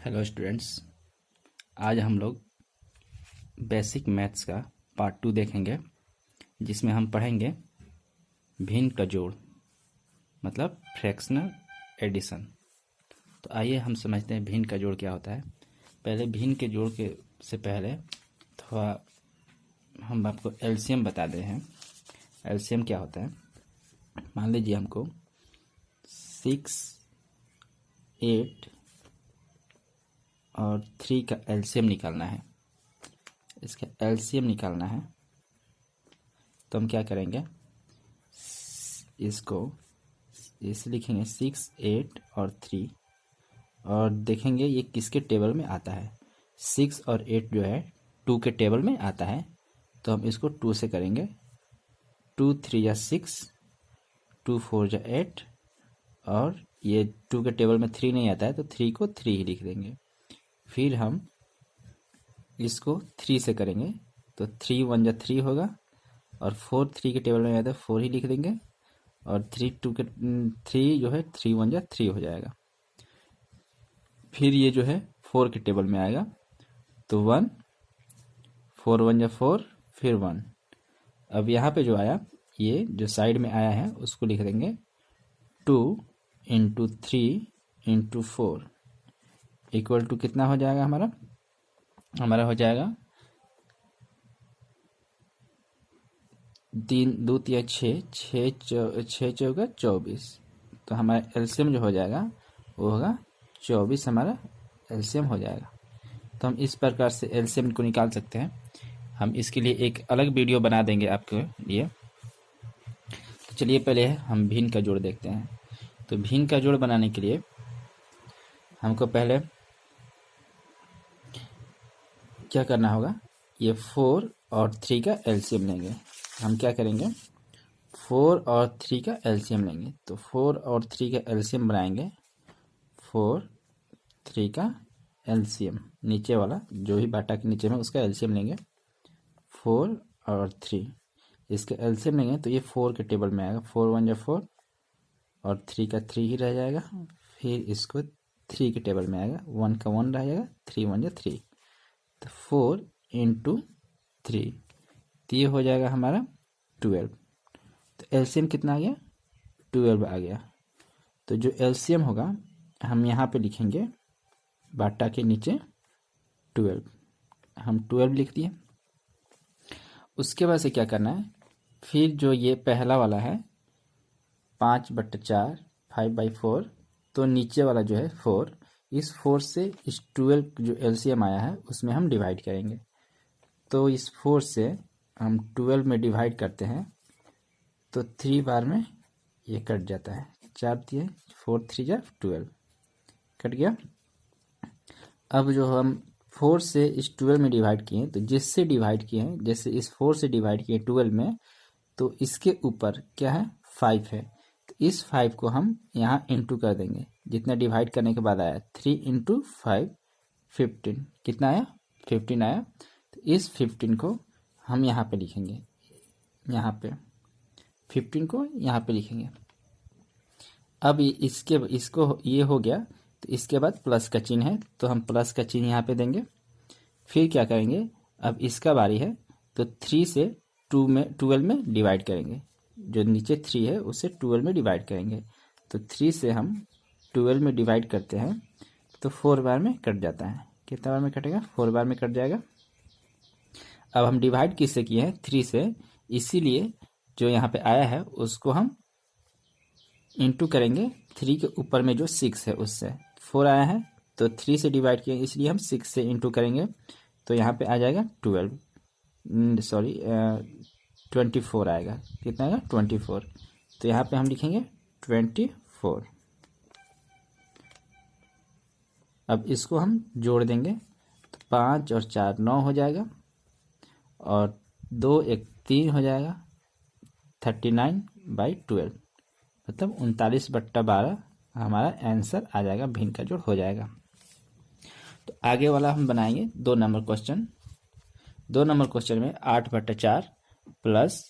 Hello students, आज हम लोग बेसिक मैथ्स का पार्ट 2 देखेंगे, जिसमें हम पढ़ेंगे भिन्न का जोड़ मतलब फ्रैक्शनल एडिशन। तो आइए हम समझते हैं भिन्न का जोड़ क्या होता है। पहले भिन्न के जोड़ के से पहले थोड़ा हम आपको एलसीएम बता दे हैं। एलसीएम क्या होता है? मान लीजिए हमको 6, 8 और 3 का एलसीएम निकालना है। इसका एलसीएम निकालना है तो हम क्या करेंगे, इसको इसे लिखेंगे 6, 8 और 3 और देखेंगे ये किसके टेबल में आता है। 6 और 8 जो है 2 के टेबल में आता है, तो हम इसको 2 से करेंगे। 2 3 या 6, 2 4 या 8 और ये 2 के टेबल में 3 नहीं आता है तो 3 को 3 ही लिख देंगे। फिर हम इसको 3 से करेंगे तो 3 1 या 3 होगा और 4 3 के टेबल में आता है 4 ही लिख देंगे और 3 2 के 3 जो है 3 1 या 3 हो जाएगा। फिर ये जो है 4 के टेबल में आएगा तो 1 4 1 या 4 फिर 1। अब यहाँ पे जो आया, ये जो साइड में आया है उसको लिख देंगे 2 इंटू 3 इंटू 4 इक्वल टू कितना हो जाएगा हमारा हो जाएगा 3 2 3 6 6 चौका 24। तो हमारा एलसीएम जो हो जाएगा वो होगा 24। हमारा एलसीएम हो जाएगा। तो हम इस प्रकार से एलसीएम को निकाल सकते हैं। हम इसके लिए एक अलग वीडियो बना देंगे आपके लिए। तो चलिए पहले हम भिन्न का जोड़ देखते हैं। तो भिन्न का जोड़ बनाने के लिए हमको पहले क्या करना होगा, ये 4 और 3 का एलसीएम लेंगे। हम क्या करेंगे, 4 और 3 का एलसीएम लेंगे। तो 4 और 3 का एलसीएम बनाएंगे। 4 3 का एलसीएम, नीचे वाला जो भी बाटा के नीचे में उसका एलसीएम लेंगे। 4 और 3 इसका एलसीएम लेंगे तो ये 4 के टेबल में आएगा। 4 1 या 4 और 3 का 3 ही रह जाएगा। फिर इसको 3 के टेबल में आएगा, 1 का 1 रह जाएगा, 3 1 या 3। तो 4 इंटू 3 तो ये हो जाएगा हमारा 12। तो एलसीएम कितना आ गया, 12 आ गया। तो जो एलसीएम होगा हम यहाँ पे लिखेंगे बाटा के नीचे 12। हम 12 लिख दिए। उसके बाद से क्या करना है, फिर जो ये पहला वाला है 5/4 5/4, तो नीचे वाला जो है 4, इस 4 से इस 12 जो एलसीएम आया है उसमें हम डिवाइड करेंगे। तो इस 4 से हम 12 में डिवाइड करते हैं तो 3 बार में ये कट जाता है। 4 दिए 4 3 या 12 कट गया। अब जो हम 4 से इस 12 में डिवाइड किए तो जिससे डिवाइड किए हैं, जैसे इस 4 से डिवाइड किए 12 में, तो इसके ऊपर क्या है 5 है। तो इस 5 को हम यहाँ इंटू कर देंगे। जितना डिवाइड करने के बाद आया 3 इंटू 5 15, कितना आया 15 आया। तो इस 15 को हम यहाँ पे लिखेंगे, यहाँ पे 15 को यहाँ पे लिखेंगे। अब इसको ये हो गया तो इसके बाद प्लस का चिन्ह है तो हम प्लस का चिन्ह यहाँ पे देंगे। फिर क्या करेंगे, अब इसका बारी है तो 3 से 12 में डिवाइड करेंगे। जो नीचे 3 है उससे 12 में डिवाइड करेंगे। तो 3 से हम 12 में डिवाइड करते हैं तो 4 बार में कट जाता है। कितना बार में कटेगा, 4 बार में कट जाएगा। अब हम डिवाइड किससे किए हैं, 3 से, इसीलिए जो यहाँ पे आया है उसको हम इंटू करेंगे 3 के ऊपर में जो 6 है उससे। 4 आया है तो 3 से डिवाइड किए, इसलिए हम 6 से इंटू करेंगे तो यहाँ पे आ जाएगा 24 आएगा। कितना आएगा 24। तो यहाँ पे हम लिखेंगे 24। अब इसको हम जोड़ देंगे तो 5 और 4 9 हो जाएगा और 2 1 3 हो जाएगा। 39/12 मतलब 39/12 हमारा आंसर आ जाएगा, भिन्न का जोड़ हो जाएगा। तो आगे वाला हम बनाएंगे 2 नंबर क्वेश्चन। 2 नंबर क्वेश्चन में 8/4 प्लस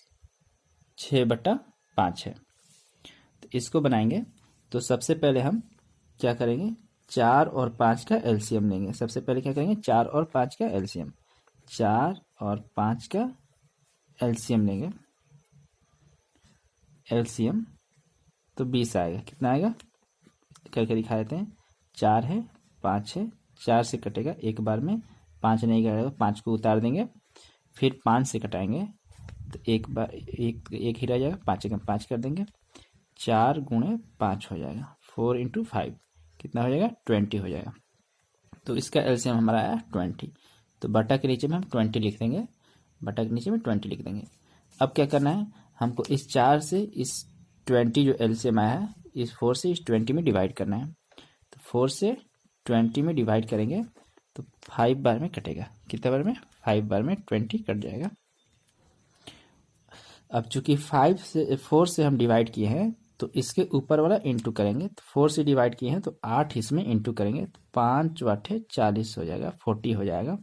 6/5 है। तो इसको बनाएंगे तो सबसे पहले हम क्या करेंगे, 4 और 5 का एलसीएम लेंगे। सबसे पहले क्या करेंगे, 4 और 5 का एलसीएम, 4 और 5 का एलसीएम लेंगे। एलसीएम तो 20 आएगा। कितना आएगा करके दिखा देते हैं। 4 है, 5 है, 4 से कटेगा एक बार में, 5 नहीं कटेगा, 5 को उतार देंगे, फिर 5 से कटाएंगे तो एक बार एक ही रह जाएगा, 5 एकम 5 कर देंगे, 4 गुणे 5 हो जाएगा, 4 इंटू 5 कितना हो जाएगा, 20 हो जाएगा। तो इसका एलसीएम हमारा आया 20। तो बटा के नीचे में हम 20 लिख देंगे, बटा के नीचे में 20 लिख देंगे। अब क्या करना है, हमको इस 4 से इस 20 जो एलसीएम आया है, इस 4 से इस 20 में डिवाइड करना है। तो 4 से 20 में डिवाइड करेंगे तो 5 बार में कटेगा। कितने बार में, 5 बार में 20 कट जाएगा। अब चूंकि 4 से हम डिवाइड किए हैं तो इसके ऊपर वाला इंटू करेंगे। तो 4 से डिवाइड किए हैं तो 8 इसमें इंटू करेंगे तो 5 8 40 हो जाएगा, 40 हो जाएगा।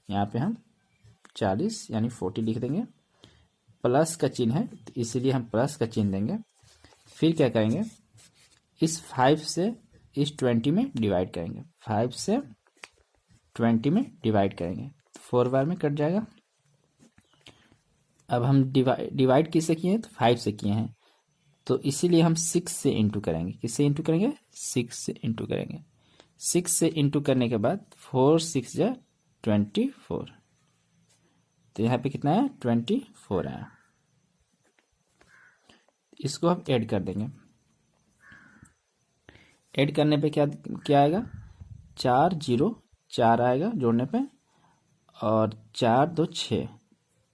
यहाँ पे हम 40 यानी 40 लिख देंगे। प्लस का चिन्ह है तो इसीलिए हम प्लस का चिन्ह देंगे। फिर क्या करेंगे, इस 5 से इस 20 में डिवाइड करेंगे, 5 से 20 में डिवाइड करेंगे तो 4 बार में कट जाएगा। अब हम डिवाइड किससे किए हैं, तो 5 से किए हैं, तो इसीलिए हम 6 से इंटू करेंगे। किससे इंटू करेंगे, 6 से इंटू करेंगे। 6 से इंटू करने के बाद 4 6 जा 24, तो यहाँ पे कितना है, 24 आया। इसको हम ऐड कर देंगे। ऐड करने पे क्या क्या आएगा, 4 0 4 आएगा जोड़ने पे, और 4 2 6,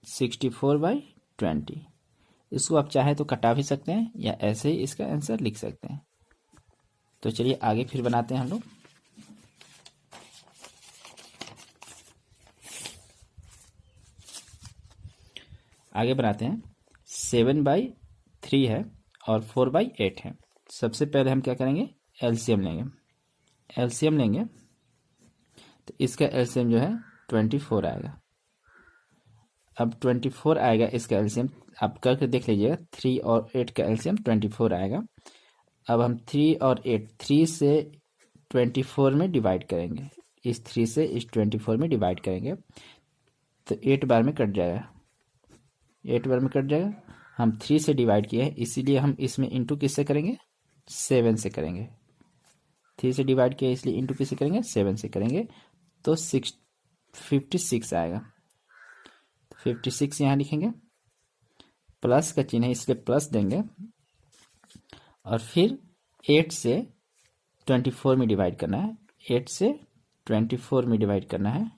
64/20। इसको आप चाहे तो कटा भी सकते हैं या ऐसे ही इसका आंसर लिख सकते हैं। तो चलिए आगे फिर बनाते हैं हम लोग। आगे बनाते हैं। 7/3 है और 4/8 है। सबसे पहले हम क्या करेंगे, एलसीएम लेंगे। एलसीएम लेंगे तो इसका एलसीएम जो है 24 आएगा। अब 24 आएगा इसका एलसीएम, आप करके देख लीजिएगा। 3 और 8 का एलसीएम 24 आएगा। अब हम 3 और 8, 3 से 24 में डिवाइड करेंगे। इस 3 से इस 24 में डिवाइड करेंगे तो 8 बार में कट जाएगा, 8 बार में कट जाएगा। हम 3 से डिवाइड किए हैं इसीलिए हम इसमें इंटू किससे करेंगे, 7 से करेंगे। 3 से डिवाइड किया इसलिए इंटू किससे करेंगे, 7 से करेंगे तो 56 आएगा। 56 यहाँ लिखेंगे, प्लस का चिन्ह है इसलिए प्लस देंगे, और फिर 8 से 24 में डिवाइड करना है। 8 से 24 में डिवाइड करना है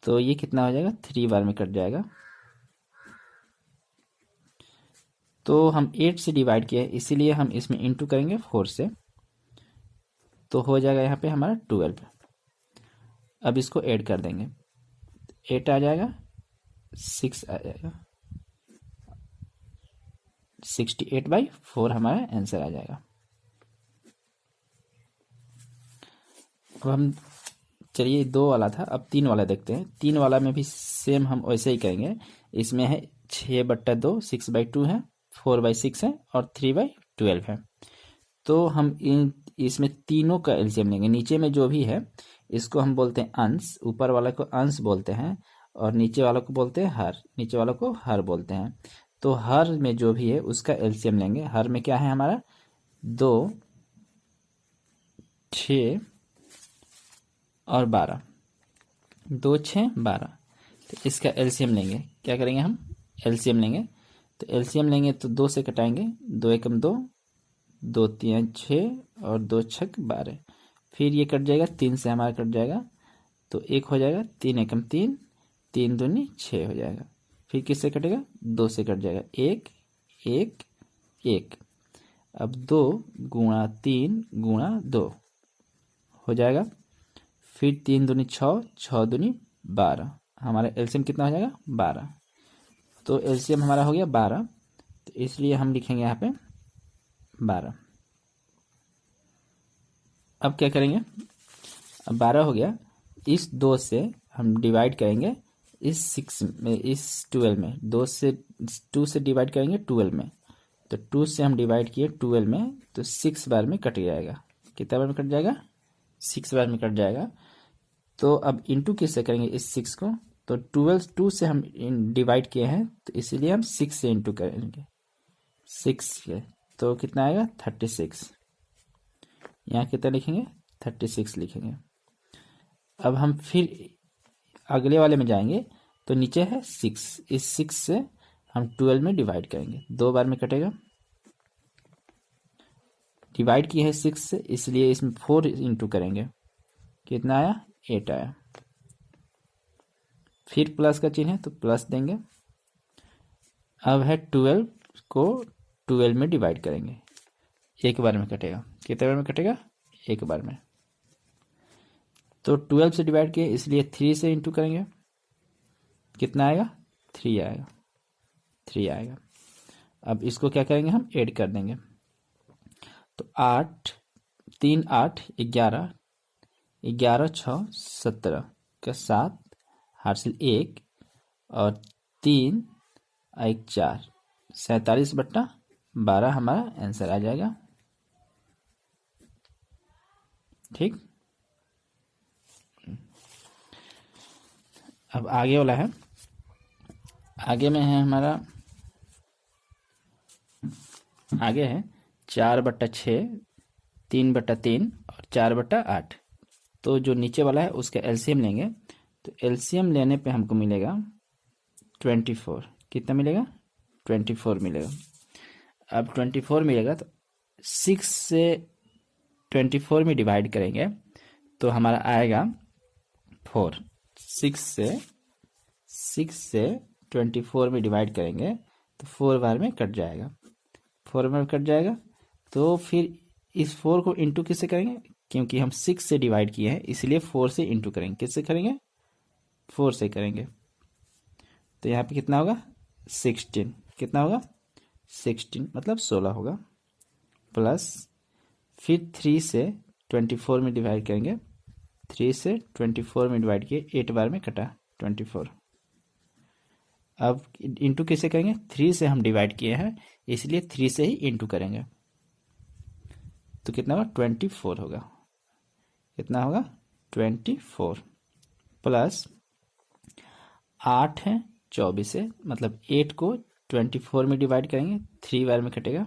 तो ये कितना हो जाएगा, 3 बार में कट जाएगा। तो हम 8 से डिवाइड किया इसीलिए हम इसमें इंटू करेंगे 4 से, तो हो जाएगा यहाँ पे हमारा 12। अब इसको ऐड कर देंगे, 8 आ जाएगा, 6 आ जाएगा, 68/4 हमारा आंसर आ जाएगा। अब हम चलिए 2 वाला था, अब 3 वाला देखते हैं। 3 वाला में भी सेम हम वैसे ही करेंगे। इसमें है 6/2, 6/2 है, 4/6 है और 3/12 है। तो हम इसमें तीनों का एलसीएम लेंगे। नीचे में जो भी है इसको हम बोलते हैं अंश, ऊपर वाला को अंश बोलते हैं और नीचे वाला को बोलते हैं हर, नीचे वाला को हर बोलते हैं। तो हर में जो भी है उसका एलसीएम लेंगे। हर में क्या है हमारा, 2 6 और 12, 2 6 12। तो इसका एलसीएम लेंगे। क्या करेंगे हम, एलसीएम लेंगे। तो एलसीएम लेंगे तो 2 से कटाएंगे, 2 एकम 2, 2 3 6 और 2 6 12। फिर ये कट जाएगा, 3 से हमारा कट जाएगा तो 1 हो जाएगा, 3 एकम 3, 3 दूनी 6 हो जाएगा। फिर किससे कटेगा, 2 से कट जाएगा, 1 1 1। अब 2 गुणा 3 गुणा 2 हो जाएगा। फिर 3 दूनी 6, 6 दूनी 12। हमारा एलसीएम कितना हो जाएगा, 12। तो एलसीएम हमारा हो गया 12, तो इसलिए हम लिखेंगे यहाँ पे 12। अब क्या करेंगे, अब 12 हो गया, इस 2 से हम डिवाइड करेंगे इस 6 में, इस 12 में। 2 से डिवाइड करेंगे 12 में, तो 2 से हम डिवाइड किए 12 में तो 6 बार में कट जाएगा। कितना बार में कट जाएगा, 6 बार में कट जाएगा। तो अब इंटू किससे करेंगे इस 6 को, तो 12 2 से हम डिवाइड किए हैं तो इसीलिए हम 6 से इंटू करेंगे 6 से, तो कितना आएगा 36। यहाँ कितना लिखेंगे 36 लिखेंगे। अब हम फिर अगले वाले में जाएंगे तो नीचे है 6, इस 6 से हम 12 में डिवाइड करेंगे, 2 बार में कटेगा। डिवाइड किया है 6 से इसलिए इसमें 4 इंटू करेंगे, कितना आया 8 आया। फिर प्लस का चिन्ह है तो प्लस देंगे। अब है 12 को 12 में डिवाइड करेंगे, एक बार में कटेगा, कितने बार में कटेगा, एक बार में। तो 12 से डिवाइड किए इसलिए 3 से इंटू करेंगे, कितना आएगा 3 आएगा, 3 आएगा। अब इसको क्या करेंगे हम ऐड कर देंगे, तो 8 3 8 11 11 6 17 का 7 हासिल 1 और 3 1 4 47/12 हमारा आंसर आ जाएगा। ठीक, अब आगे वाला है, आगे में है हमारा, आगे है 4/6 3/3 और 4/8। तो जो नीचे वाला है उसका एलसीएम लेंगे, तो एलसीएम लेने पे हमको मिलेगा 24। कितना मिलेगा 24 मिलेगा। अब 24 मिलेगा तो 6 से 24 में डिवाइड करेंगे तो हमारा आएगा 4। 6 से 24 में डिवाइड करेंगे तो 4 बार में कट जाएगा, 4 बार में कट जाएगा। तो फिर इस 4 को इंटू किससे करेंगे, क्योंकि हम 6 से डिवाइड किए हैं इसलिए 4 से इंटू करेंगे। किससे करेंगे 4 से करेंगे। तो यहाँ पे कितना होगा 16, कितना होगा 16 मतलब 16 होगा। प्लस फिर 3 से 24 में डिवाइड करेंगे, 3 से 24 में डिवाइड किए 8 बार में कटा 24। अब इंटू किससे करेंगे, 3 से हम डिवाइड किए हैं इसलिए 3 से ही इंटू करेंगे, तो कितना होगा 24 होगा। कितना होगा 24 प्लस 8 है 24 है, मतलब 8 को 24 में डिवाइड करेंगे 3 बार में कटेगा।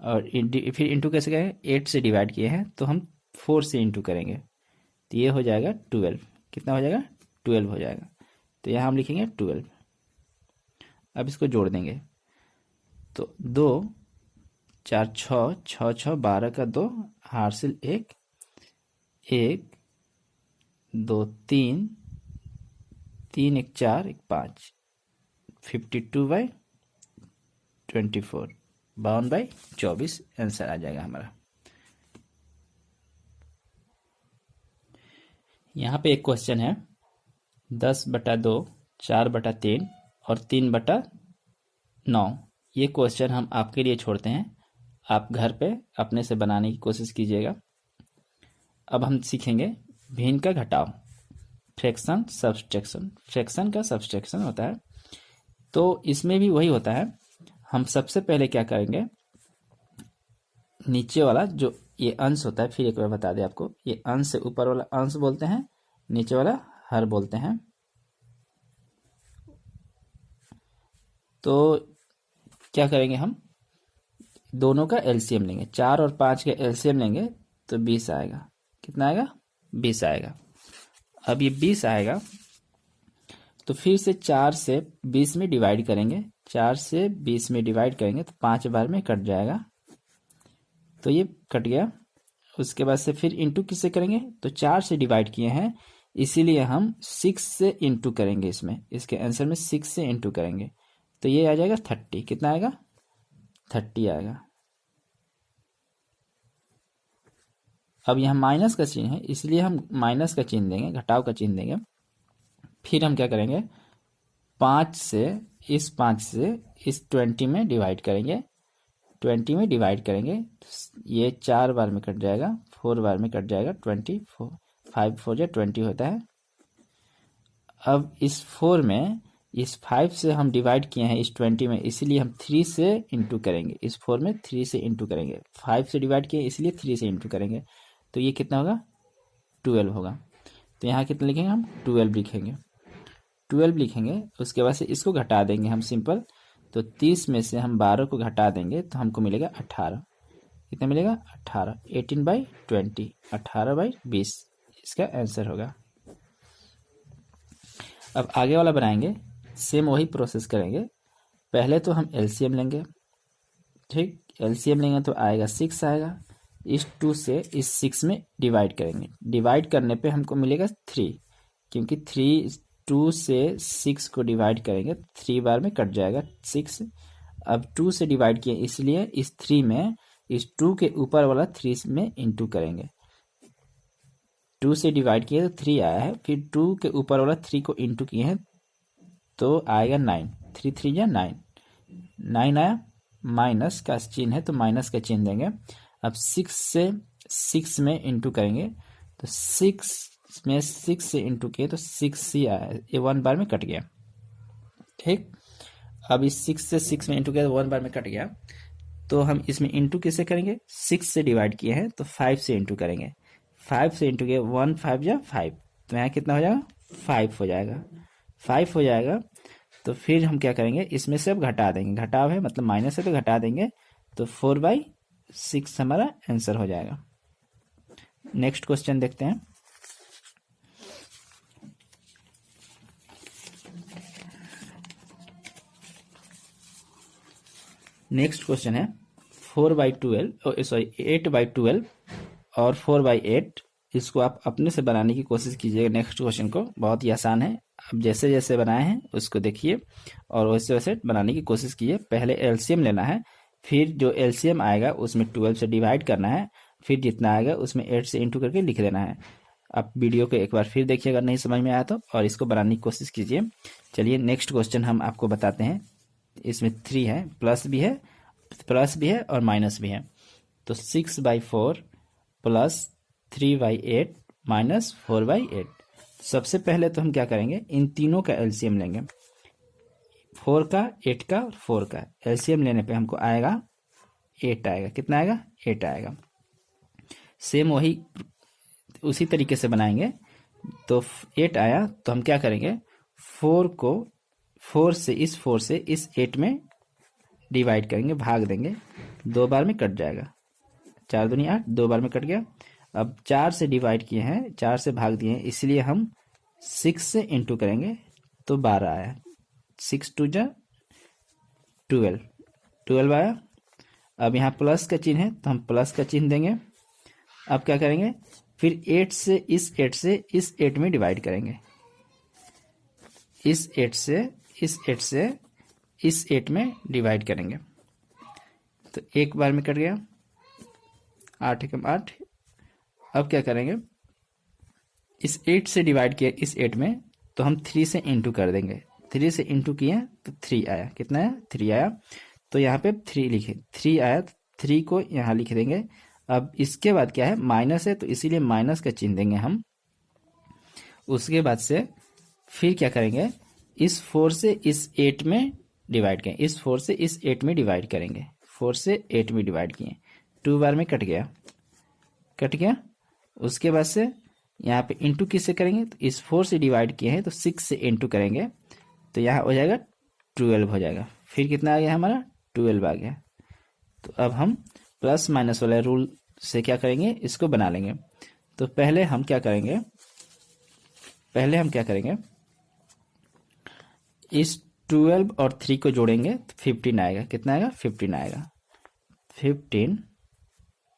और फिर इंटू कैसे करेंगे, 8 से डिवाइड किए हैं तो हम 4 से इंटू करेंगे तो ये हो जाएगा 12। कितना हो जाएगा 12 हो जाएगा। तो यहाँ हम लिखेंगे 12। अब इसको जोड़ देंगे तो 2 4 6 6 6 12 का 2 हासिल 1 1 2 3 3 1 4 1 5 52/24 52/24 आंसर आ जाएगा हमारा। यहाँ पे एक क्वेश्चन है 10/2 4/3 और 3/9। ये क्वेश्चन हम आपके लिए छोड़ते हैं, आप घर पे अपने से बनाने की कोशिश कीजिएगा। अब हम सीखेंगे भिन्न का घटाव, फ्रैक्शन सब्सट्रैक्शन। फ्रैक्शन का सब्सट्रैक्शन होता है तो इसमें भी वही होता है। हम सबसे पहले क्या करेंगे, नीचे वाला जो ये अंश होता है, फिर एक बार बता दें आपको, ये अंश से ऊपर वाला अंश बोलते हैं, नीचे वाला हर बोलते हैं। तो क्या करेंगे, हम दोनों का एलसीएम लेंगे, 4 और 5 का एलसीएम लेंगे तो 20 आएगा। कितना आएगा 20 आएगा। अब ये 20 आएगा तो फिर से 4 से 20 में डिवाइड करेंगे, 4 से 20 में डिवाइड करेंगे तो 5 बार में कट जाएगा, तो ये कट गया। उसके बाद से फिर इंटू किससे करेंगे, तो 4 से डिवाइड किए हैं इसीलिए हम 6 से इंटू करेंगे, इसमें इसके आंसर में 6 से इंटू करेंगे तो ये आ जाएगा 30। कितना आएगा 30 आएगा। अब यहाँ माइनस का चिन्ह है इसलिए हम माइनस का चिन्ह देंगे, घटाव का चिन्ह देंगे। फिर हम क्या करेंगे, 5 से इस 20 में डिवाइड करेंगे, 20 में डिवाइड करेंगे ये 4 बार में कट जाएगा, 4 बार में कट जाएगा, 24 5 4 20 होता है। अब इस 4 में इस 5 से हम डिवाइड किए हैं इस 20 में, इसलिए हम 3 से इंटू करेंगे। इस 4 में 3 से इंटू करेंगे। 5 से डिवाइड किए इसलिए 3 से इंटू करेंगे। तो ये कितना होगा? 12 होगा। तो यहाँ कितना लिखेंगे हम? 12 लिखेंगे। 12 लिखेंगे, उसके बाद से इसको घटा देंगे हम सिंपल। तो 30 में से हम 12 को घटा देंगे तो हमको मिलेगा 18। कितना मिलेगा? 18। 18/20, 18/20 इसका आंसर होगा। अब आगे वाला बनाएंगे, सेम वही प्रोसेस करेंगे। पहले तो हम एलसीएम लेंगे, ठीक। एलसीएम लेंगे तो आएगा 6 आएगा। इस 2 से इस 6 में डिवाइड करेंगे। डिवाइड करने पे हमको मिलेगा 3, क्योंकि 2 से 6 को डिवाइड करेंगे 3 बार में कट जाएगा 6। अब 2 से डिवाइड किए इसलिए इस 3 में इस 2 के ऊपर वाला 3 में इंटू करेंगे। 2 से डिवाइड किए तो 3 आया है, फिर 2 के ऊपर वाला 3 को इंटू किए हैं तो आएगा 9। 3 3 या 9, 9 आया। माइनस का चिन्ह है तो माइनस का चिन्ह देंगे। अब 6 से 6 में इंटू करेंगे तो 6 में 6 से इंटू किए तो 6 ही आया, ये 1 बार में कट गया, ठीक। अब इस 6 से 6 में इंटू किया तो 1 बार में कट गया। तो हम इसमें इंटू किससे करेंगे? 6 से डिवाइड किए हैं तो 5 से इंटू करेंगे। 5 से इंटू किए 1 5 या 5, तो यहाँ कितना हो जाएगा? 5 हो जाएगा। 5 हो जाएगा। तो फिर हम क्या करेंगे? इसमें से अब घटा देंगे। घटाव है मतलब माइनस है तो घटा देंगे, तो 4/6 हमारा आंसर हो जाएगा। नेक्स्ट क्वेश्चन देखते हैं। नेक्स्ट क्वेश्चन है 4/12, सॉरी 8/12 और 4/8। इसको आप अपने से बनाने की कोशिश कीजिएगा। नेक्स्ट क्वेश्चन को बहुत ही आसान है, अब जैसे जैसे बनाए हैं उसको देखिए और वैसे वैसे बनाने की कोशिश कीजिए। पहले एलसीएम लेना है, फिर जो एलसीएम आएगा उसमें 12 से डिवाइड करना है, फिर जितना आएगा उसमें 8 से इंटू करके लिख देना है। आप वीडियो को एक बार फिर देखिए अगर नहीं समझ में आया तो, और इसको बनाने की कोशिश कीजिए। चलिए नेक्स्ट क्वेश्चन हम आपको बताते हैं। इसमें 3 है, प्लस भी है और माइनस भी है। तो 6/4 प्लस 3/8 माइनस 4/8। सबसे पहले तो हम क्या करेंगे? इन तीनों का एलसीएम लेंगे। 4 का, 8 का और 4 का एलसीएम लेने पे हमको आएगा 8 आएगा। कितना आएगा? 8 आएगा। सेम वही उसी तरीके से बनाएंगे। तो 8 आया तो हम क्या करेंगे? 4 को 4 से इस 8 में डिवाइड करेंगे, भाग देंगे। 2 बार में कट जाएगा। 4 दूनी 8, 2 बार में कट गया। अब 4 से डिवाइड किए हैं, 4 से भाग दिए हैं, इसलिए हम 6 से इंटू करेंगे तो 12 आया। 6 2 जा 12 आया। अब यहाँ प्लस का चिन्ह है तो हम प्लस का चिन्ह देंगे। अब क्या करेंगे? फिर 8 से इस 8 में डिवाइड करेंगे। इस 8 से इस 8 में डिवाइड करेंगे तो 1 बार में कट गया। 8 एकम 8। अब क्या करेंगे? इस 8 से डिवाइड किया इस 8 में तो हम 3 से इंटू कर देंगे। 3 से इंटू किए तो 3 आया। कितना आया? 3 आया। तो यहाँ पे 3 लिखे, 3 आया तो 3 को यहाँ लिख देंगे। अब इसके बाद क्या है? माइनस है तो इसीलिए माइनस का चिन्ह देंगे हम। उसके बाद से फिर क्या करेंगे? इस 4 से इस 8 में डिवाइड करें। इस 4 से इस 8 में डिवाइड करेंगे। 4 से 8 में डिवाइड किए, 2 बार में कट गया। उसके बाद से यहाँ पे इंटू किससे करेंगे? तो इस 4 से डिवाइड किए हैं तो 6 से इंटू करेंगे तो यहाँ हो जाएगा 12 हो जाएगा। फिर कितना आ गया हमारा? 12 आ गया। तो अब हम प्लस माइनस वाले रूल से क्या करेंगे? इसको बना लेंगे। तो पहले हम क्या करेंगे? इस 12 और 3 को जोड़ेंगे तो 15 आएगा। कितना आएगा? 15 आएगा। 15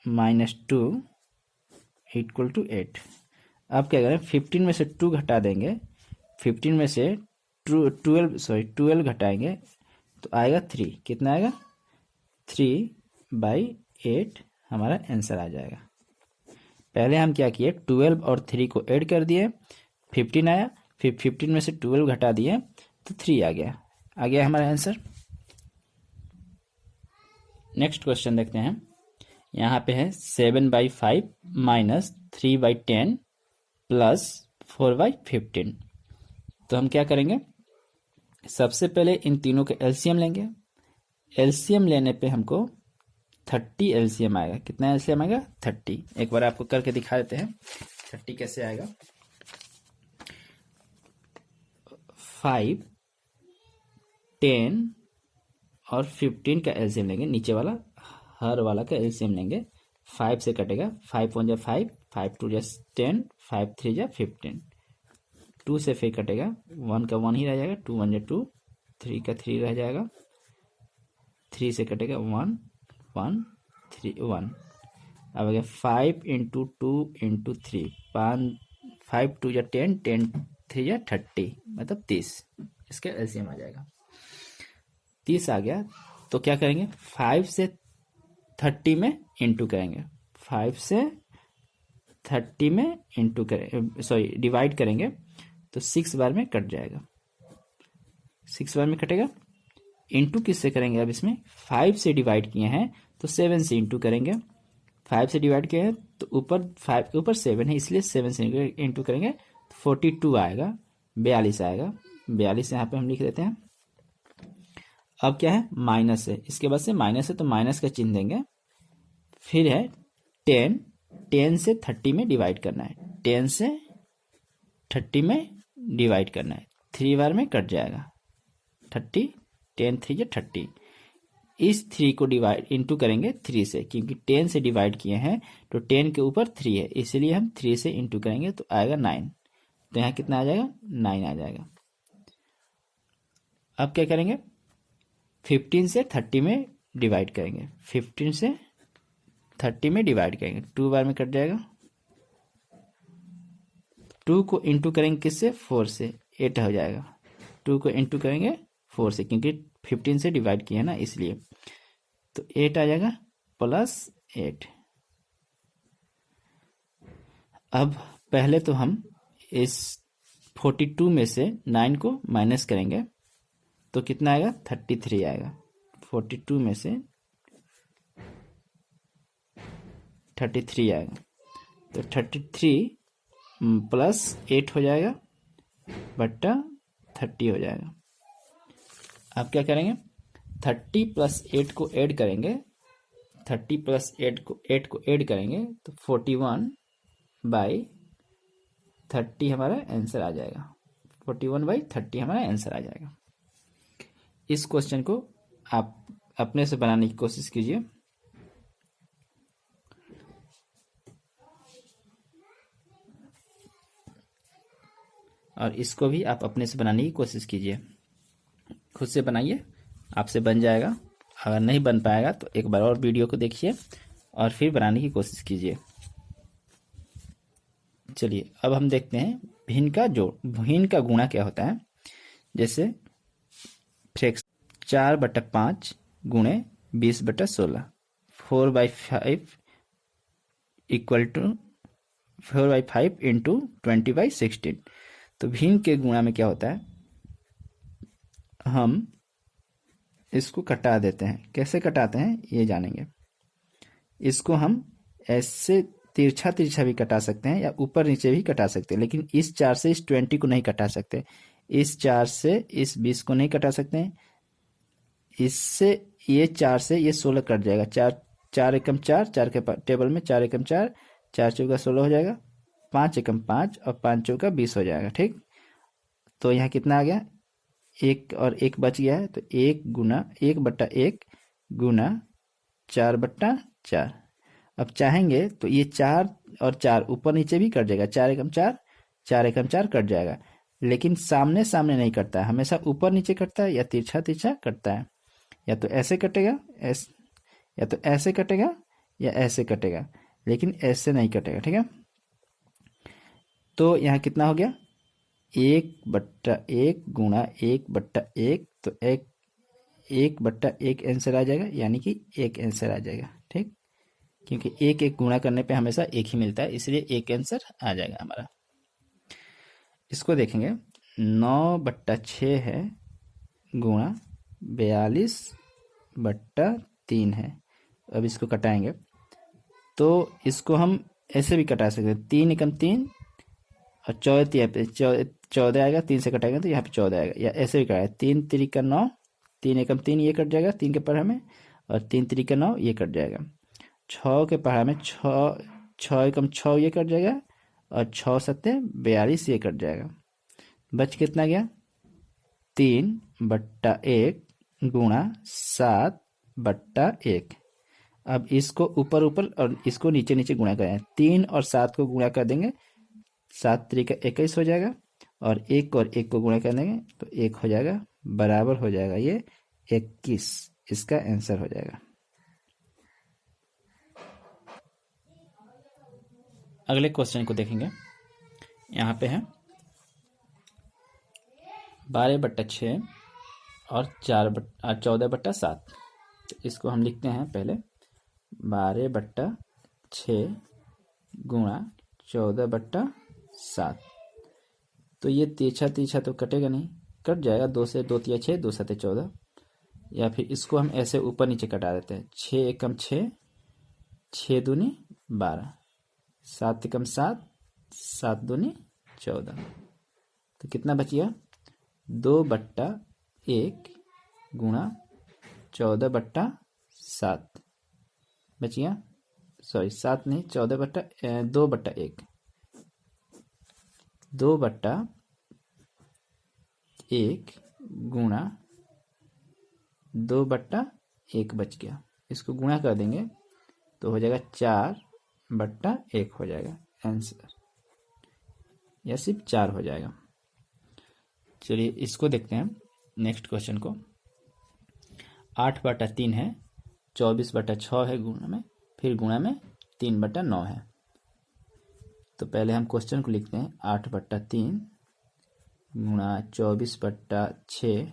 माइनस 2 इक्वल टू 8। अब क्या करें? 15 में से 2 घटा देंगे। 15 में से 12 घटाएंगे तो आएगा 3। कितना आएगा? 3/8 हमारा आंसर आ जाएगा। पहले हम क्या किए? 12 और 3 को ऐड कर दिए, 15 आया। फिर 15 में से 12 घटा दिए तो 3 आ गया हमारा आंसर। नेक्स्ट क्वेश्चन देखते हैं। यहाँ पे है 7/5 माइनस 3/10 प्लस 4/15। तो हम क्या करेंगे? सबसे पहले इन तीनों के एलसीएम लेंगे। एलसीएम लेने पे हमको 30 एलसीएम आएगा। कितना एलसीएम आएगा? 30। एक बार आपको करके दिखा देते हैं 30 कैसे आएगा। 5, 10 और 15 का एलसीएम लेंगे। नीचे वाला हर वाला का एलसीएम लेंगे। 5 से कटेगा, 5 1 जा 5, 5 2 जा 10, 5 3 जा 15। 2 से फिर कटेगा, 1 का 1 ही रह जाएगा, 2 1 जा 2, 3 का 3 रह जाएगा। 3 से कटेगा 1 1 3 1। अब आ गया 5 इंटू 2 इंटू 3, 5 2 जा 10, 10 3 जा 30, मतलब 30। इसका एलसीएम आ जाएगा। 30 आ गया तो क्या करेंगे? 5 से 30 में इंटू करेंगे। 5 से 30 में इंटू करें, सॉरी डिवाइड करेंगे तो 6 बार में कट जाएगा। 6 बार में कटेगा। इंटू किससे करेंगे? अब इसमें 5 से डिवाइड किए हैं तो 7 से इंटू करेंगे। 5 से डिवाइड किए हैं तो ऊपर 5 के ऊपर 7 है, इसलिए 7 से इंटू करेंगे तो 42 आएगा, 42 आएगा। 42 यहाँ पे हम लिख देते हैं। अब क्या है? माइनस है, इसके बाद से माइनस है तो माइनस का चिन्ह देंगे। फिर है 10, 10 से 30 में डिवाइड करना है। 10 से 30 में डिवाइड करना है, 3 बार में कट जाएगा। 30, 10 3 जा 30। इस 3 को डिवाइड इंटू करेंगे 3 से, क्योंकि 10 से डिवाइड किए हैं तो 10 के ऊपर 3 है, इसलिए हम 3 से इंटू करेंगे तो आएगा 9। तो यहाँ कितना आ जाएगा? 9 आ जाएगा। अब क्या करेंगे? 15 से 30 में डिवाइड करेंगे। 15 से 30 में डिवाइड करेंगे, 2 बार में कट जाएगा। 2 को इंटू करेंगे किससे? 4 से, 8 हो जाएगा। 2 को इंटू करेंगे 4 से, क्योंकि 15 से डिवाइड किया है ना, इसलिए। तो 8 आ जाएगा प्लस 8। अब पहले तो हम इस 42 में से 9 को माइनस करेंगे तो कितना आएगा? 33 आएगा। 42 में से 33 आएगा तो 33 प्लस 8 हो जाएगा बट्टा 30 हो जाएगा। अब क्या करेंगे? 30 प्लस 8 को ऐड करेंगे। 30 प्लस 8 को ऐड करेंगे तो 41/30 हमारा आंसर आ जाएगा। 41/30 हमारा आंसर आ जाएगा। इस क्वेश्चन को आप अपने से बनाने की कोशिश कीजिए। और इसको भी आप अपने से बनाने की कोशिश कीजिए। खुद से बनाइए, आपसे बन जाएगा। अगर नहीं बन पाएगा तो एक बार और वीडियो को देखिए और फिर बनाने की कोशिश कीजिए। चलिए अब हम देखते हैं भिन्न का जोड़। भिन्न का गुणा क्या होता है? जैसे फ्रैक्शन 4/5 गुणे 20/16, 4/5 इक्वल टू 4/5 इंटू 20/16। तो भिन्न के गुणा में क्या होता है? हम इसको कटा देते हैं। कैसे कटाते हैं ये जानेंगे। इसको हम ऐसे तिरछा तिरछा भी कटा सकते हैं या ऊपर नीचे भी कटा सकते हैं, लेकिन इस 4 से इस 20 को नहीं कटा सकते। इस 4 से इस 20 को नहीं कटा सकते हैं। इससे ये 4 से ये 16 कट जाएगा। 4 एकम 4, 4 के टेबल में 4 एकम 4, 4 चौका 16 हो जाएगा। 5 एकम 5 और 5 चौका 20 हो जाएगा। ठीक, तो यहाँ कितना आ गया? 1 और 1 बच गया है, तो 1/1 गुना 4/4। अब चाहेंगे तो ये 4 और 4 ऊपर नीचे भी कट जाएगा। 4 एकम 4, 4 एकम 4 कट जाएगा, लेकिन सामने सामने नहीं कटता है, हमेशा ऊपर नीचे कटता है या तिरछा तिरछा कटता है। या तो ऐसे कटेगा, या तो ऐसे कटेगा या ऐसे कटेगा, लेकिन ऐसे नहीं कटेगा। ठीक है, तो यहाँ कितना हो गया? 1/1 गुणा 1/1, तो 1/1 आंसर आ जाएगा, यानी कि 1 आंसर आ जाएगा। ठीक, क्योंकि 1 गुणा करने पे हमेशा 1 ही मिलता है, इसलिए 1 आंसर आ जाएगा हमारा। इसको देखेंगे 9/6 है गुणा 42/3 है। अब इसको कटाएंगे तो इसको हम ऐसे भी कटा सकते हैं। 3 एकम 3 और 14 आएगा, 3 से कटाएंगे तो यहाँ पे 14 आएगा, या ऐसे भी कराए 3 तिरिका 9, 3 एकम 3 ये कट जाएगा 3 के पढ़ा में, और 3 तिरिका 9 ये कट जाएगा। 6 के पढ़ा में 6, 6 एकम 6 ये कट जाएगा, और 6 सत्ते 42 ये कट जाएगा। बच कितना गया 3/1 गुणा 7/1। अब इसको ऊपर ऊपर और इसको नीचे नीचे गुणा करें, 3 और 7 को गुणा कर देंगे, 7 त्रिका 21 हो जाएगा, और 1 और 1 को गुणा कर देंगे तो 1 हो जाएगा, बराबर हो जाएगा ये 21। इसका आंसर हो जाएगा। अगले क्वेश्चन को देखेंगे। यहाँ पे है 12/6 और 14/7। तो इसको हम लिखते हैं पहले 12/6 गुणा 14/7। तो ये तिरछा तिरछा तो कटेगा नहीं, कट जाएगा, 2 से 2 तिया 6, 2 7 14। या फिर इसको हम ऐसे ऊपर नीचे कटा देते हैं, 6 एकम 6, 6 दूनी 12, 7 एकम 7, 7 दूनी 14। तो कितना बचिया 2/1 गुणा 14/7 बचिया, सॉरी 7 नहीं, 2/1, 2/1 गुणा 2/1 बच गया। इसको गुणा कर देंगे तो हो जाएगा 4/1 हो जाएगा आंसर, या सिर्फ 4 हो जाएगा। चलिए इसको देखते हैं नेक्स्ट क्वेश्चन को। 8/3 है, 24/6 है गुणा में, फिर गुणा में 3/9 है। तो पहले हम क्वेश्चन को लिखते हैं 8/3 गुणा 24/6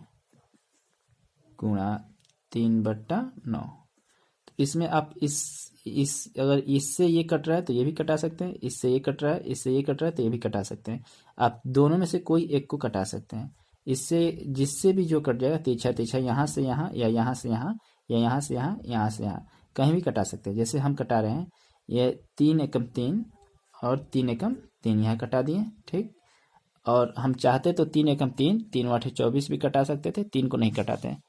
गुणा 3/9। तो इसमें आप इस अगर इससे ये कट रहा है तो ये भी कटा सकते हैं, इससे ये कट रहा है, इससे ये कट रहा है तो ये भी कटा सकते हैं। आप दोनों में से कोई एक को कटा सकते हैं। इससे जिससे भी जो कट जाएगा तिरछा तिरछा, यहाँ से यहाँ, या यहाँ से यहाँ, या यहाँ से यहाँ, यहाँ से यहाँ, कहीं भी कटा सकते हैं। जैसे हम कटा रहे हैं, ये 3 एकम 3 और 3 एकम 3 यहाँ कटा दिए, ठीक। और हम चाहते तो 3 एकम 3, 3 8 24 भी कटा सकते थे, 3 को नहीं कटाते हैं।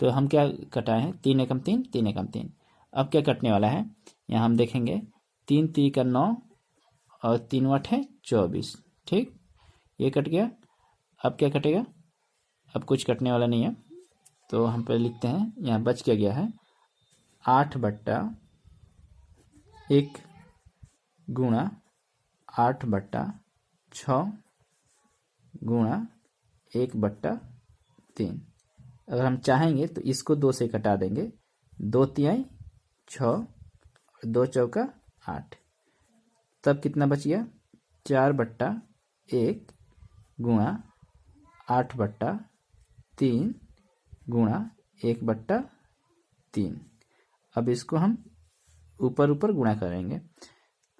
तो हम क्या कटाए हैं, 3 एकम 3, 3 एकम 3। अब क्या कटने वाला है, यहाँ हम देखेंगे 3 3 9 और 3 8 24, ठीक, ये कट गया। अब क्या कटेगा, अब कुछ कटने वाला नहीं है। तो हम पहले लिखते हैं, यहाँ बच क्या गया है 8/1 गुणा 8/6 गुणा 1/3। अगर हम चाहेंगे तो इसको 2 से कटा देंगे, 2 तिहाई 6 और 2 चौका 8। तब कितना बच गया 4/1 गुणा 8/3 गुणा 1/3। अब इसको हम ऊपर ऊपर गुणा करेंगे,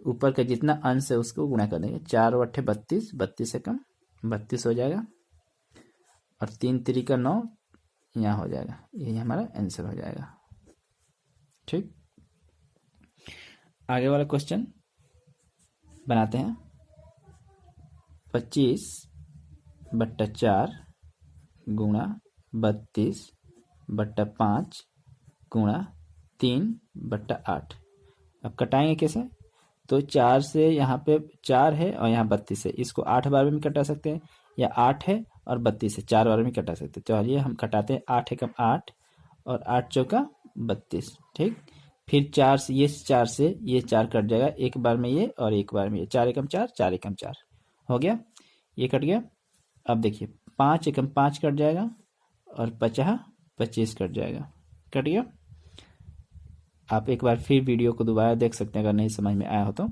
ऊपर का जितना अंश है उसको गुणा कर देंगे। 4 8 32, 32 से कम 32 हो जाएगा, और 3 3 9 यहाँ हो जाएगा। यही हमारा आंसर हो जाएगा, ठीक। आगे वाला क्वेश्चन बनाते हैं। 25/4 गुणा 32/5 गुणा 3/8। अब कटाएंगे कैसे, तो 4 से यहाँ पे 4 है और यहाँ 32 है, इसको 8 बार में कटा सकते हैं, या 8 है और 32 है 4 बार में कटा सकते हैं। चलिए हम कटाते हैं, 8 एकम 8 और 8 चौका 32, ठीक। फिर 4 से ये 4 कट जाएगा, एक बार में ये और एक बार में ये, 4 एकम 4, 4 एकम 4 हो गया, ये कट गया। अब देखिए 5 एकम 5 कट जाएगा, और 50 25 कट जाएगा, कट गया। आप एक बार फिर वीडियो को दोबारा देख सकते हैं अगर नहीं समझ में आया हो तो।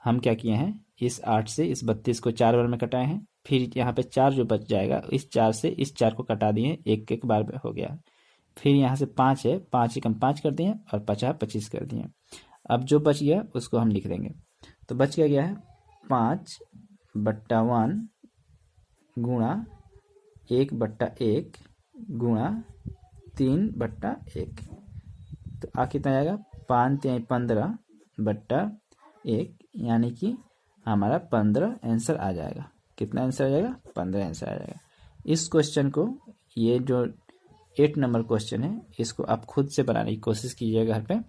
हम क्या किए हैं, इस 8 से इस 32 को 4 बार में कटाए हैं, फिर यहाँ पे 4 जो बच जाएगा, इस 4 से इस 4 को कटा दिए, एक एक बार में हो गया। फिर यहाँ से 5 है, 5 एकम 5 कर दिए, और 50 25 कर दिए। अब जो बच गया उसको हम लिख देंगे। तो बच क्या गया है 5/1 गुणा 1/1 गुणा 3/1। तो आ कितना आएगा 5 3 15/1, यानी कि हमारा 15 आंसर आ जाएगा। कितना आंसर आ जाएगा, 15 आंसर आ जाएगा। इस क्वेश्चन को, ये जो 8 नंबर क्वेश्चन है, इसको आप खुद से बनाने की कोशिश कीजिएगा घर पे।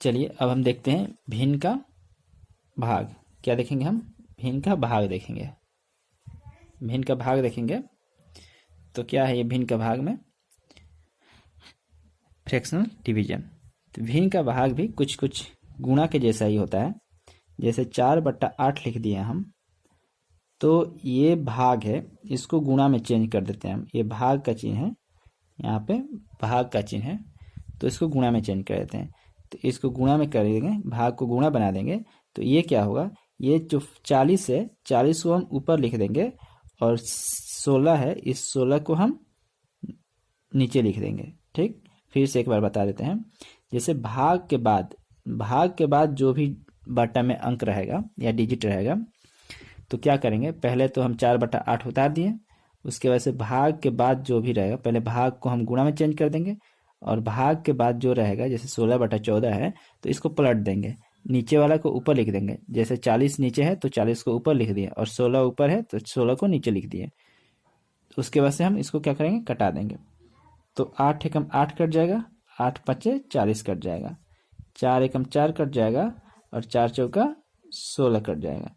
चलिए अब हम देखते हैं भिन्न का भाग। क्या देखेंगे हम, भिन्न का भाग देखेंगे। भिन्न का भाग देखेंगे तो क्या है ये भिन्न का भाग में, फ्रैक्शनल डिवीजन। तो भिन्न का भाग भी कुछ कुछ गुणा के जैसा ही होता है। जैसे 4/8 लिख दिए हम, तो ये भाग है, इसको गुणा में चेंज कर देते हैं हम। ये भाग का चिन्ह है, यहाँ पे भाग का चिन्ह है, तो इसको गुणा में चेंज कर देते हैं। तो इसको गुणा में कर देंगे, भाग को गुणा बना देंगे, तो ये क्या होगा, ये जो 40 है, 40 को हम ऊपर लिख देंगे और 16 है, इस 16 को हम नीचे लिख देंगे। ठीक, फिर से एक बार बता देते हैं। जैसे भाग के बाद जो भी बटा में अंक रहेगा या डिजिट रहेगा, तो क्या करेंगे, पहले तो हम 4/8 उतार दिए, उसके बाद से भाग के बाद जो भी रहेगा, पहले भाग को हम गुणा में चेंज कर देंगे, और भाग के बाद जो रहेगा, जैसे 16/14 है, तो इसको पलट देंगे, नीचे वाला को ऊपर लिख देंगे। जैसे 40 नीचे है तो 40 को ऊपर लिख दिए, और 16 ऊपर है तो 16 को नीचे लिख दिए। उसके बाद से हम इसको क्या करेंगे, कटा देंगे। तो 8 एकम 8 कट जाएगा, 8 पचे 40 कट जाएगा, 4 एकम 4 कट जाएगा, और 4 चौका 16 कट जाएगा।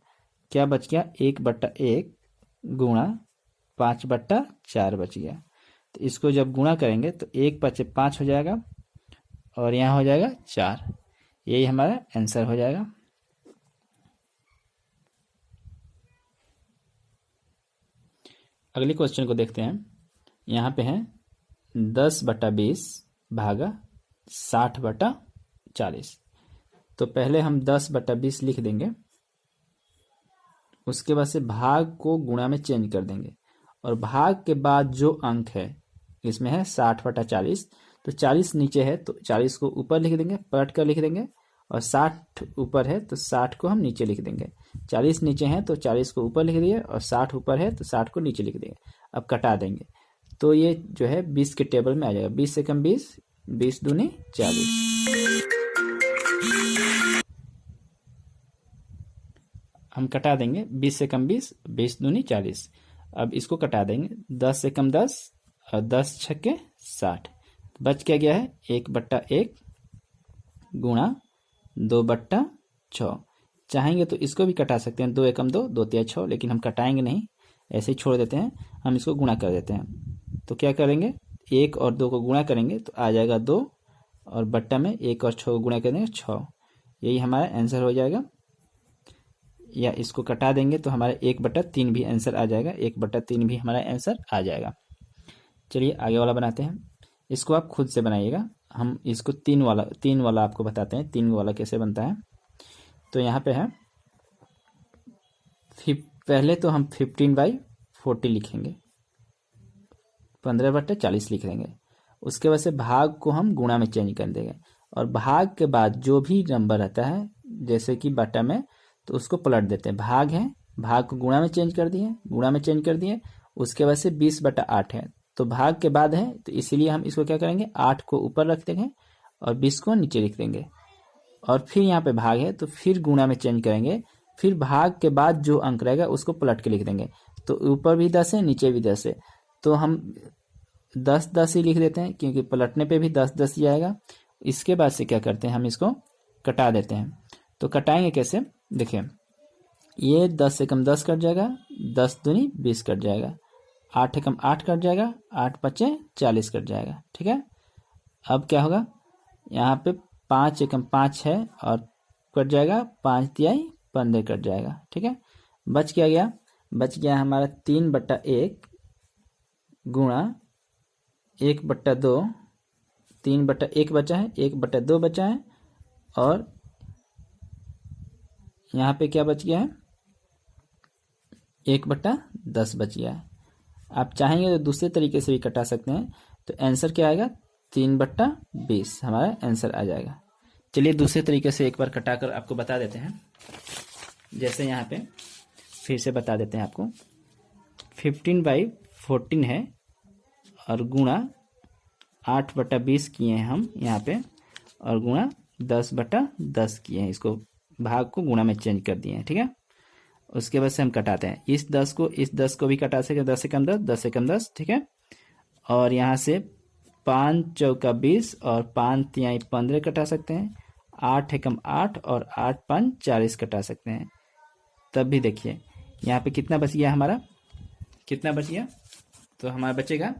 क्या बच गया, 1/1 गुणा 5/4 बच गया। तो इसको जब गुणा करेंगे तो 1 पचे 5 हो जाएगा, और यहाँ हो जाएगा 4। यही हमारा आंसर हो जाएगा। अगले क्वेश्चन को देखते हैं। यहाँ पे है 10/20 भागा 60/40। तो पहले हम 10/20 लिख देंगे, उसके बाद से भाग को गुणा में चेंज कर देंगे, और भाग के बाद जो अंक है इसमें है 60/40, तो 40 नीचे है तो 40 को ऊपर लिख देंगे, पलट कर लिख देंगे, और 60 ऊपर है तो 60 को हम नीचे लिख देंगे। 40 नीचे है तो 40 को ऊपर लिख दिए, और 60 ऊपर है तो 60 को नीचे लिख देंगे। अब कटा देंगे, तो ये जो है 20 के टेबल में आ जाएगा। 20 से कम 20, 20 दूनी 40। हम कटा देंगे, 20 से कम 20, 20 दूनी 40। अब इसको कटा देंगे, 10 से कम 10, और 10 छक्के 60। बच क्या गया है, 1/1 गुणा 2/6। चाहेंगे तो इसको भी कटा सकते हैं, 2 एकम 2, 2 तिया 6, लेकिन हम कटाएंगे नहीं, ऐसे ही छोड़ देते हैं। हम इसको गुणा कर देते हैं। तो क्या करेंगे, 1 और 2 को गुणा करेंगे तो आ जाएगा 2, और बट्टा में 1 और 6 को गुणा करेंगे 6। यही हमारा आंसर हो जाएगा। या इसको कटा देंगे तो हमारा 1/3 भी आंसर आ जाएगा, 1/3 भी हमारा आंसर आ जाएगा। चलिए आगे वाला बनाते हैं। इसको आप खुद से बनाइएगा, हम इसको 3 वाला आपको बताते हैं, 3 वाला कैसे बनता है। तो यहाँ पे है, पहले तो हम 15/40 लिखेंगे, 15/40 लिख देंगे। उसके बाद से भाग को हम गुणा में चेंज कर देंगे, और भाग के बाद जो भी नंबर रहता है, जैसे कि बटा में, तो उसको पलट देते हैं। भाग है, भाग को गुणा में चेंज कर दिए, उसके बाद से 20/8 है, तो भाग के बाद है, तो इसीलिए हम इसको क्या करेंगे, 8 को ऊपर रख देंगे और 20 को नीचे लिख देंगे। और फिर यहाँ पे भाग है तो फिर गुणा में चेंज करेंगे, फिर भाग के बाद जो अंक रहेगा उसको पलट के लिख देंगे। तो ऊपर भी 10 है, नीचे भी 10 है, तो हम 10-10 ही लिख देते हैं, क्योंकि पलटने पे भी 10-10 ही आएगा। इसके बाद से क्या करते हैं, हम इसको कटा देते हैं। तो कटाएंगे कैसे, देखिए, ये 10 से कम 10 कट जाएगा, 10 दूनी 20 कट जाएगा, 8 एकम 8 कट जाएगा, 8 पचे 40 कट जाएगा। ठीक है, अब क्या होगा, यहाँ पे 5 एकम 5 है और कट जाएगा, 5 तिहाई 15 कट जाएगा। ठीक है, बच गया हमारा 3/1 गुणा 1/2, 3/1 बचा है, 1/2 बचा है, और यहाँ पे क्या बच गया है, 1/10 बच गया है। आप चाहेंगे तो दूसरे तरीके से भी कटा सकते हैं। तो आंसर क्या आएगा, 3/20 हमारा आंसर आ जाएगा। चलिए दूसरे तरीके से एक बार कटाकर आपको बता देते हैं। जैसे यहाँ पे फिर से बता देते हैं आपको, 15/14 है, और गुणा 8/20 किए हैं हम यहाँ पे, और गुणा 10/10 किए हैं, इसको भाग को गुणा में चेंज कर दिए हैं। ठीक है, उसके बाद से हम कटाते हैं। इस 10 को भी कटा सकते हैं, 10 से कम 10, 10 से कम 10, ठीक है। और यहाँ से 5 चौका 20 और 5 तिहाई 15 कटा सकते हैं। 8 एकम 8 और 8 5 40 कटा सकते हैं। तब भी देखिए यहाँ पे कितना बच गया हमारा, कितना बच गया, तो हमारा बचेगा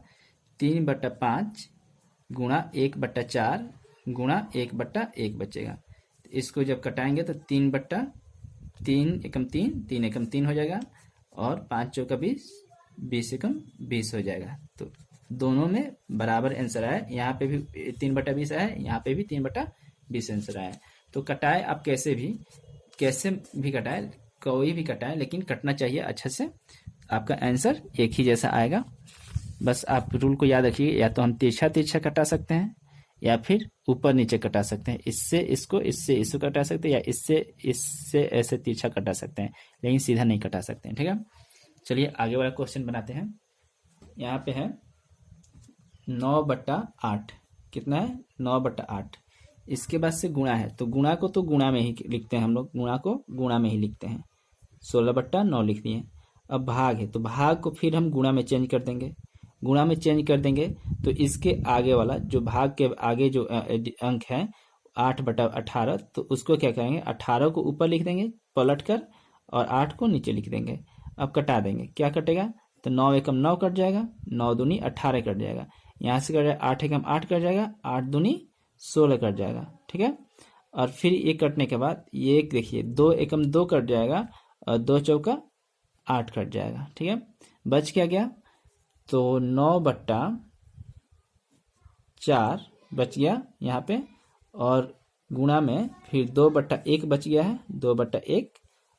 3/5 गुणा 1/4 गुणा 1/1 बचेगा। इसको जब कटाएंगे तो 3/3 एकम 3, 3 एकम 3 हो जाएगा और 5 चौका 20, 20 एकम 20 हो जाएगा। तो दोनों में बराबर आंसर आया। यहाँ पे भी 3/20 आया, यहाँ पे भी 3/20 आंसर आया। तो कटाए आप कैसे भी कटाए, कोई भी कटाए, लेकिन कटना चाहिए अच्छे से, आपका आंसर एक ही जैसा आएगा। बस आप रूल को याद रखिए, या तो हम तिरछा तिरछा कटा सकते हैं या फिर ऊपर नीचे कटा सकते हैं। इससे इसको कटा सकते हैं, या इससे ऐसे तिरछा कटा सकते हैं, लेकिन सीधा नहीं कटा सकते हैं, ठीक है। चलिए आगे वाला क्वेश्चन बनाते हैं। यहाँ पे है 9/8, कितना है 9/8। इसके बाद से गुणा है, तो गुणा को तो गुणा में ही लिखते हैं हम लोग, गुणा को गुणा में ही लिखते हैं। 16/9 लिख दिए। अब भाग है, तो भाग को फिर हम गुणा में चेंज कर देंगे। गुणा में चेंज कर देंगे तो इसके आगे वाला जो भाग के आगे जो अंक है 8/18, तो उसको क्या करेंगे, 18 को ऊपर लिख देंगे पलट कर और 8 को नीचे लिख देंगे। अब कटा देंगे, क्या कटेगा, तो 9 एकम 9 कट जाएगा, 9 दूनी 18 कट जाएगा। यहाँ से कट जाएगा 8 एकम 8 कट जाएगा, 8 दूनी 16 कट जाएगा, ठीक है। और फिर ये कटने के बाद ये देखिए 2 एकम 2 कट जाएगा और 2 चौका 8 कट जाएगा, ठीक है। बच क्या गया, तो 9/4 बच गया यहाँ पे, और गुणा में फिर 2/1 बच गया है, 2/1,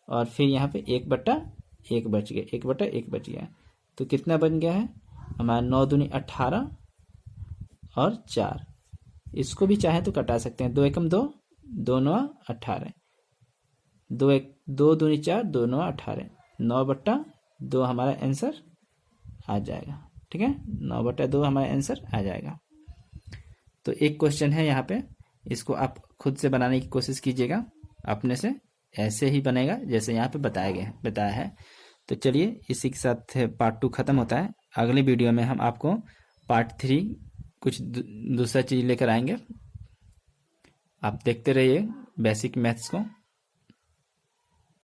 और फिर यहाँ पे 1/1 बच गया, 1/1 बच गया। तो कितना बन गया है हमारा, 9 दूनी 18 और 4। इसको भी चाहे तो कटा सकते हैं, 2 एकम 2, 2 9 18, 2 दूनी 4, 2 9 18, 9/2 हमारा आंसर आ जाएगा, ठीक है। 9/2 हमारा आंसर आ जाएगा। तो एक क्वेश्चन है यहाँ पे, इसको आप खुद से बनाने की कोशिश कीजिएगा, अपने से ऐसे ही बनेगा जैसे यहाँ पे बताया है। तो चलिए इसी के साथ पार्ट 2 खत्म होता है। अगले वीडियो में हम आपको पार्ट 3 कुछ दूसरा चीज़ लेकर आएंगे। आप देखते रहिए बेसिक मैथ्स को।